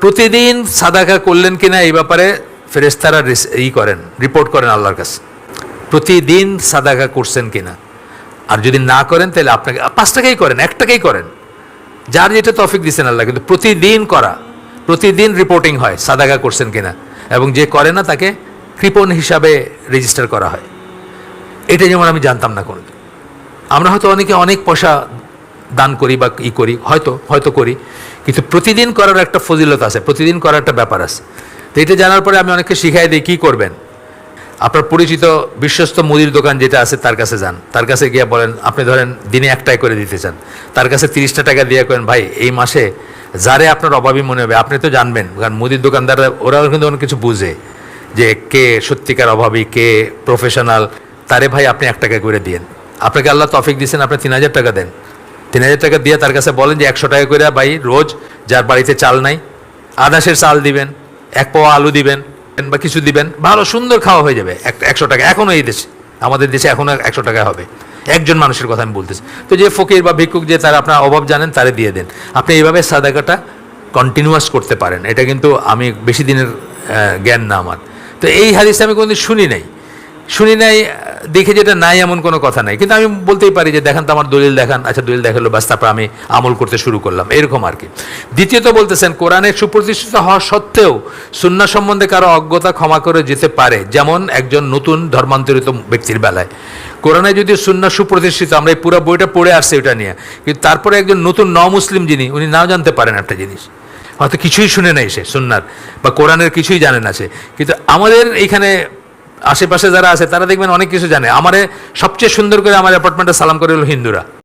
প্রতিদিন সাদাকা করলেন কিনা এই ব্যাপারে ফেরেশতারা করেন, রিপোর্ট করেন আল্লাহর কাছে, প্রতিদিন সাদাকা করছেন কিনা। আর যদি না করেন তাহলে আপনাকে 5 টাকাই করেন, 1 টাকাই করেন, যার যেটা তৌফিক দিচ্ছেন আল্লাহ, কিন্তু প্রতিদিন করা, প্রতিদিন রিপোর্টিং হয় সাদাকা করছেন কিনা, এবং যে করে না তাকে কৃপণ হিসাবে রেজিস্টার করা হয়। এটা যেমন আমি জানতাম না কোনোদিন। আমরা হয়তো অনেকে অনেক পয়সা দান করি বা করি, হয়তো করি, কিন্তু প্রতিদিন করার একটা ফজিলত আছে, প্রতিদিন করার একটা ব্যাপার আছে। তো এটা জানার পরে আমি অনেককে শিখাই দিই কী করবেন। আপনার পরিচিত বিশ্বস্ত মুদির দোকান যেটা আছে তার কাছে যান, তার কাছে গিয়ে বলেন, আপনি ধরেন দিনে 1 টাকা করে দিতে চান, তার কাছে 30টা টাকা দিয়ে করেন, ভাই এই মাসে যারে আপনার অভাবী মনে হবে, আপনি তো জানবেন, কারণ মুদির দোকানদাররা ওরাও কিন্তু অনেক কিছু বুঝে যে কে সত্যিকার অভাবী, কে প্রফেশনাল, তারে ভাই আপনি 1 টাকা করে দিন। আপনাকে আল্লাহ তৌফিক দিয়েছেন, আপনি 3000 টাকা দেন, 3000 টাকা দিয়ে তার কাছে বলেন যে 100 টাকা করে ভাই রোজ, যার বাড়িতে চাল নাই আদাসের চাল দিবেন, 1 পাওয়া আলু দিবেন বা কিছু দিবেন, ভালো সুন্দর খাওয়া হয়ে যাবে। 100 টাকা এখনও এই দেশে, আমাদের দেশে এখনও 100 টাকা হবে, একজন মানুষের কথা আমি বলতেছি। তো যে ফকির বা ভিক্ষুক যে তারা আপনার অভাব জানেন তারে দিয়ে দেন। আপনি এইভাবে সাদাকাটা কন্টিনিউয়াস করতে পারেন। এটা কিন্তু আমি বেশি দিনের জ্ঞান না আমার। তো এই হাদিসটা আমি কোনোদিন শুনি নাই দেখে যেটা নাই এমন কোনো কথা নাই, কিন্তু আমি বলতেই পারি যে দেখান তো আমার দলিল দেখান, আচ্ছা দলিল দেখালো, বাস তারপর আমি আমল করতে শুরু করলাম, এরকম আর কি। দ্বিতীয়ত বলতেছেন, কোরআনের সুপ্রতিষ্ঠিত হওয়া সত্ত্বেও সুন্নাহ সম্বন্ধে কারো অজ্ঞতা ক্ষমা করে যেতে পারে, যেমন একজন নতুন ধর্মান্তরিত ব্যক্তির বেলায়। কোরআনে যদি সুন্নাহ সুপ্রতিষ্ঠিত, আমরা এই পুরো বইটা পড়ে আসছি ওটা নিয়ে, কিন্তু তারপরে একজন নতুন মুসলিম যিনি, উনি নাও জানতে পারেন একটা জিনিস, হয়তো কিছুই শুনে নেই সে সুন্নাহর বা কোরআনের কিছুই জানে না সে, কিন্তু আমাদের এইখানে আশেপাশে যারা আছে তারা দেখবেন অনেক কিছু জানে। আমারে সবচেয়ে সুন্দর করে আমার অ্যাপার্টমেন্টে সালাম করে হলো হিন্দুরা।